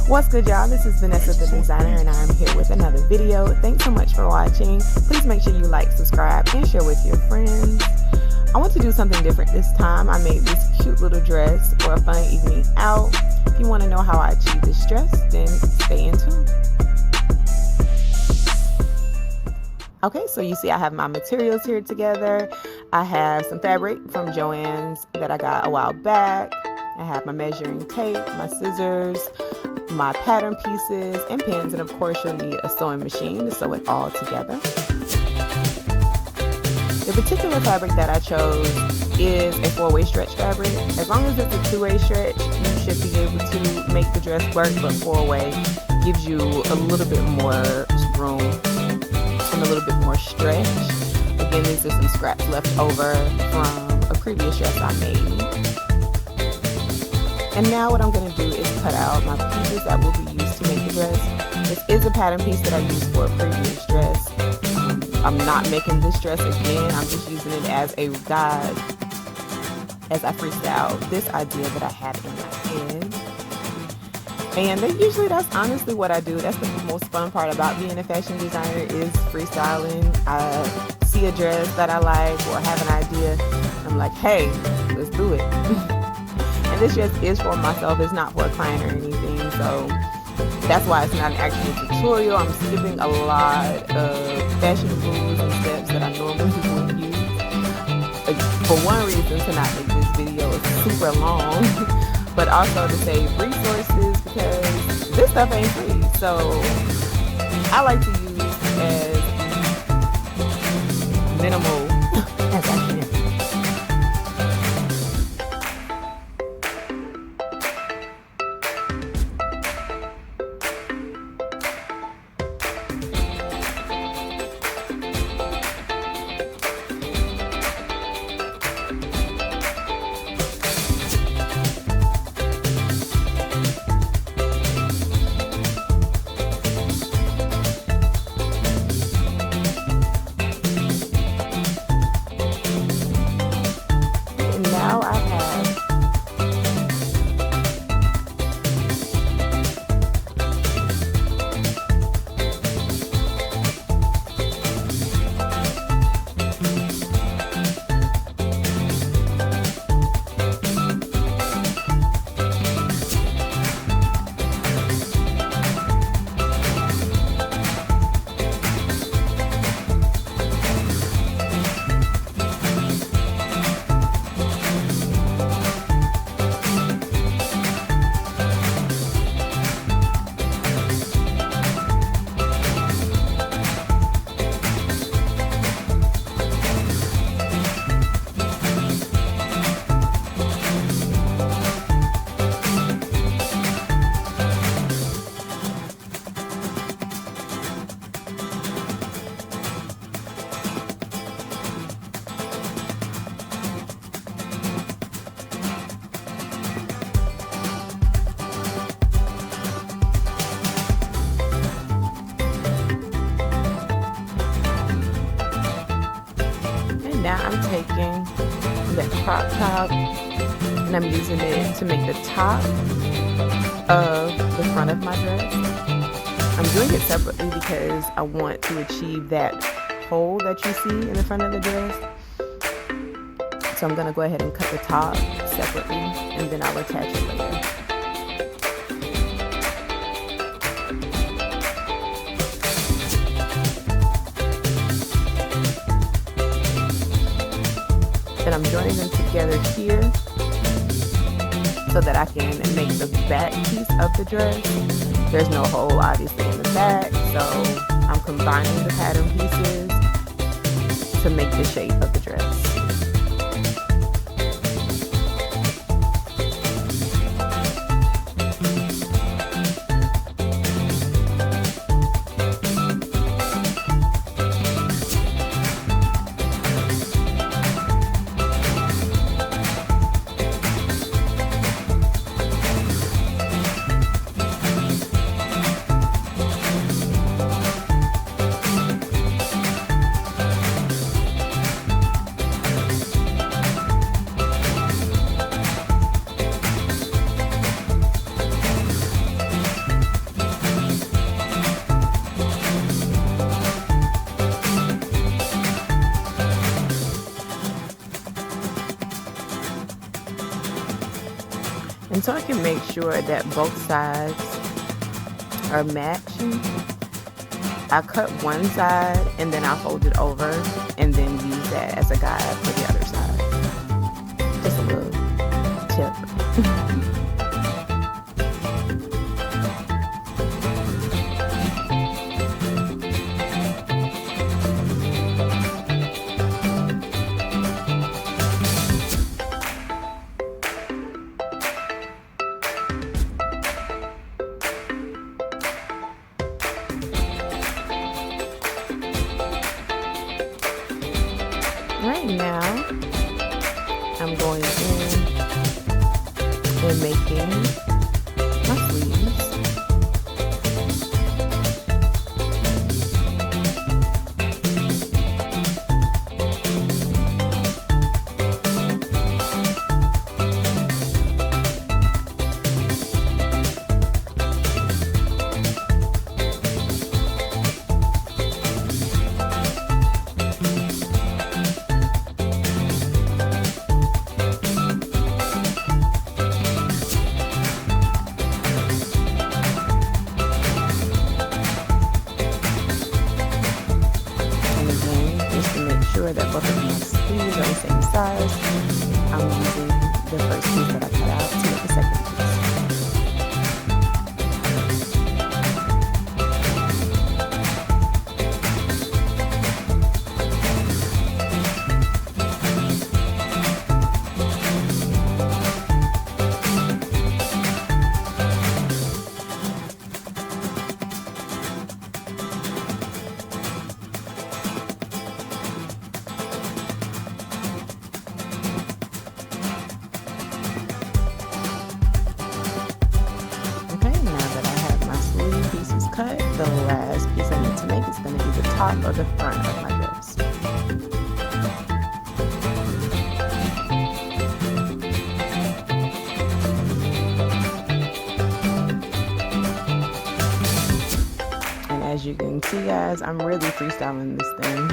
What's good, y'all? This is Vanessa the Designer, and I'm here with another video. Thanks so much for watching. Please make sure you like, subscribe, and share with your friends. I want to do something different this time. I made this cute little dress for a fun evening out. If you want to know how I achieved this dress, then stay in tune. Okay, so you see I have my materials here together. I have some fabric from Joann's that I got a while back. I have my measuring tape, my scissors, my pattern pieces, and pins, and of course you'll need a sewing machine to sew it all together. The particular fabric that I chose is a 4-way stretch fabric. As long as it's a 2-way stretch, you should be able to make the dress work, but 4-way gives you a little bit more room and a little bit more stretch. Again, these are some scraps left over from a previous dress I made. And now what I'm going to do is cut out my pieces that will be used to make the dress. This is a pattern piece that I used for a previous dress. I'm not making this dress again. I'm just using it as a guide as I freestyle this idea that I had in my head. And usually that's honestly what I do. That's the most fun part about being a fashion designer is freestyling. I see a dress that I like or have an idea. I'm like, hey, let's do it. And this dress is for myself. It's not for a client or anything. So that's why it's not an actual tutorial. I'm skipping a lot of fashion rules and steps that I normally would use. For one reason, to not make this video super long, but also to save resources because this stuff ain't free. So I like to use as minimal as I can. Now I have Now I'm taking the crop top and I'm using it to make the top of the front of my dress. I'm doing it separately because I want to achieve that hole that you see in the front of the dress. So I'm going to go ahead and cut the top separately and then I'll attach it later. Then I'm joining them together here so that I can make the back piece of the dress. There's no hole obviously in the back, so I'm combining the pattern pieces to make the shape of the dress. so I can make sure that both sides are matching, I cut one side and then I'll fold it over and then use that as a guide for the other side. Just a little tip. Right now, I'm going in and making my sleeves. That both of my sleeves are the same size, I'm using the first piece that I cut out to make the second cut. The last piece I need to make is going to be the top or the front of my dress. And as you can see, guys, I'm really freestyling this thing.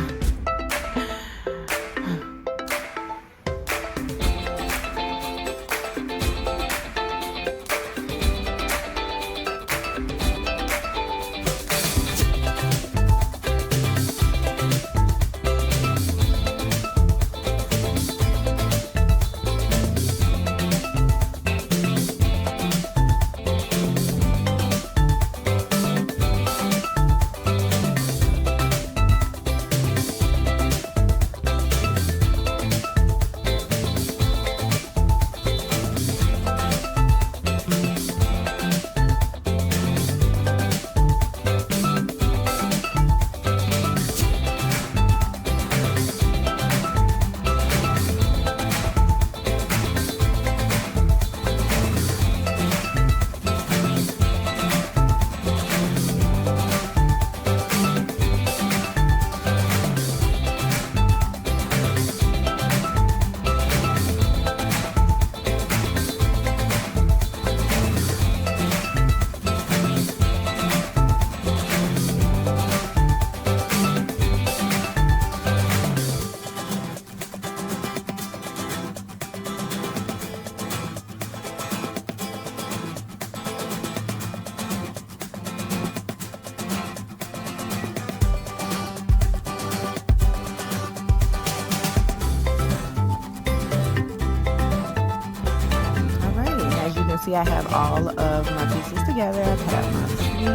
See, I have all of my pieces together. I cut out my sleeves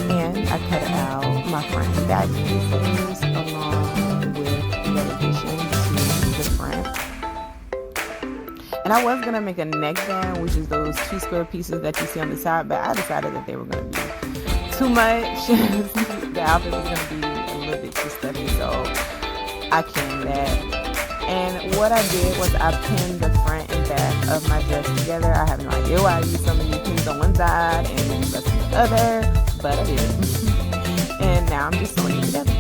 and I cut out my front and back pieces along with the addition to the front. And I was going to make a neckband, which is those 2 square pieces that you see on the side, but I decided that they were going to be too much. The outfit was going to be a little bit too stuffy, so I canned that. And what I did was I pinned the front and back of my dress together. I have no idea why I used so many pins on one side and then the rest on the other, but I did. And now I'm just sewing it together.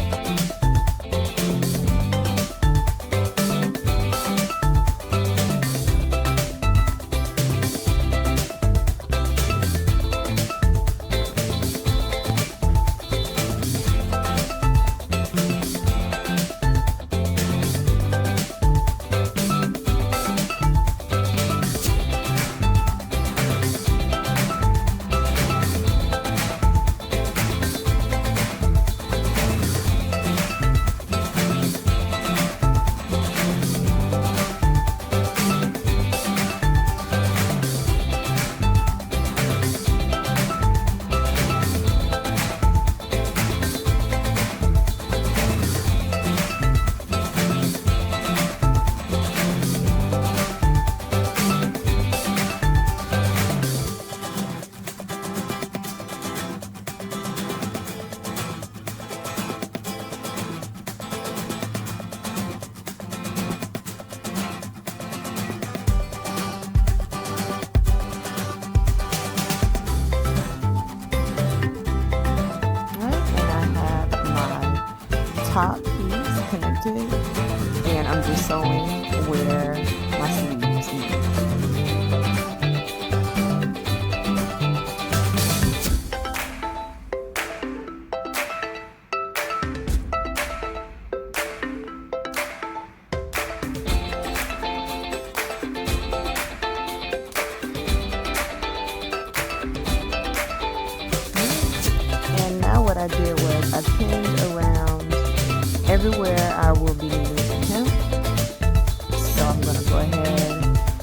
top piece connected, and I'm just sewing where my sleeves meet. And now what I did was I pinned around everywhere I will be needing to hem. So I'm going to go ahead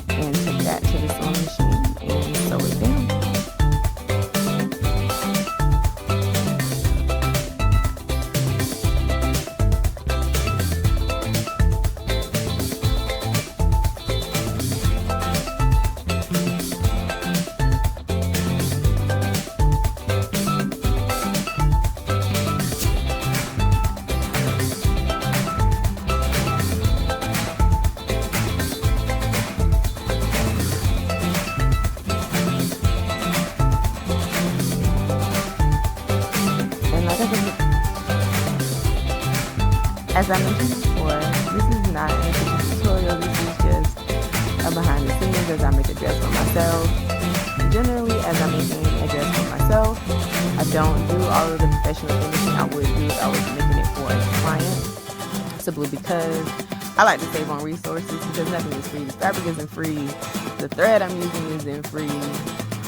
and take that to the sewing machine and sew it down. As I mentioned before, this is not an official tutorial, this is just a behind the scenes as I make a dress for myself. Generally, as I'm making a dress for myself, I don't do all of the professional finishing I would do if I was making it for a client, simply because I like to save on resources because nothing is free. The fabric isn't free, the thread I'm using isn't free,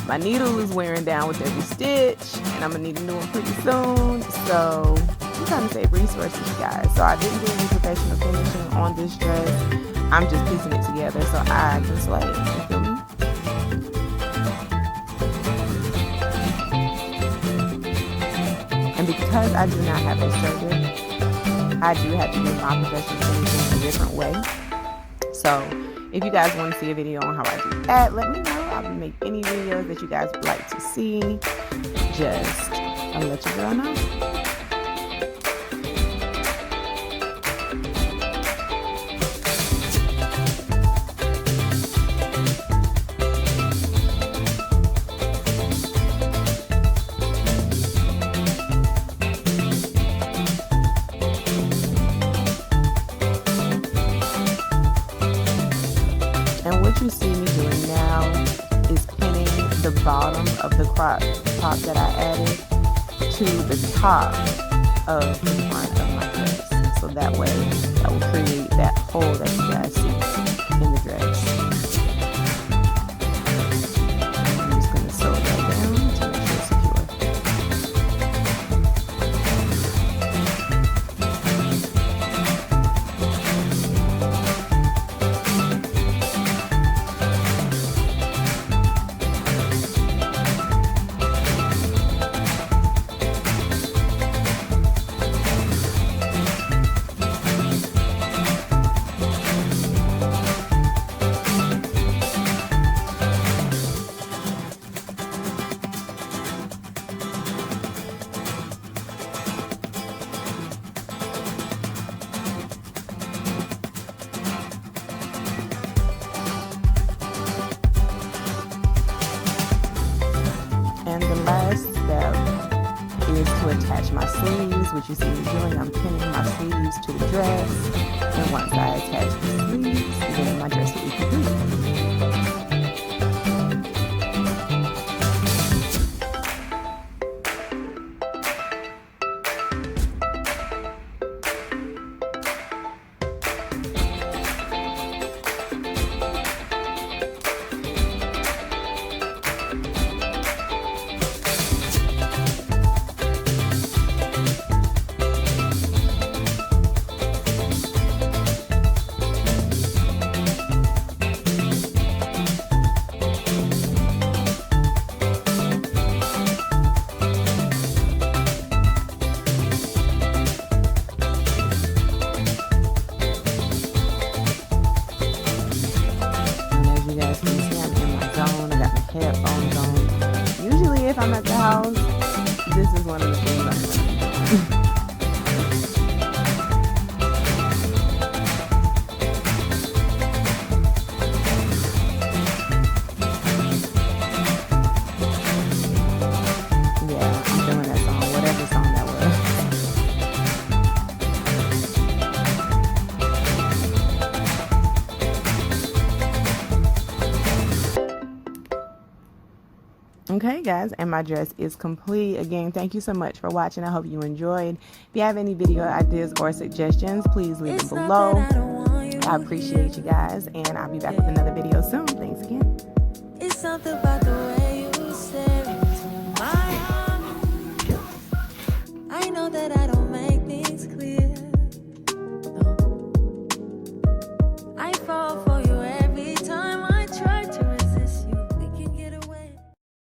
my needle is wearing down with every stitch, and I'm going to need a new one pretty soon, so I'm trying to save resources, you guys. So I didn't do any professional finishing on this dress. I'm just piecing it together so I can slay it. You feel me? And because I do not have a serger, I do have to do my professional finishing a different way. So if you guys want to see a video on how I do that, let me know. I'll make any videos that you guys would like to see. Just I'll let your girl know. And what you see me doing now is pinning the bottom of the crop top that I added to the top of the front of my dress. So that way, that will create that hole that you guys see in the dress. I'm just going to sew that down to make sure it's secure. And the last step is to attach my sleeves, which you see me doing. I'm pinning my sleeves to the dress, and once I attach the sleeves, then my dress will be complete. Headphones on. Usually if I'm at the house, this is one of the things I'm doing. Yeah, I'm doing that song, whatever song that was. Okay, guys, and my dress is complete. Again, thank you so much for watching. I hope you enjoyed. If you have any video ideas or suggestions, please leave them below. I appreciate you guys, and I'll be back with another video soon. Thanks again. It's something about the way you stare into my eyes. I know that I don't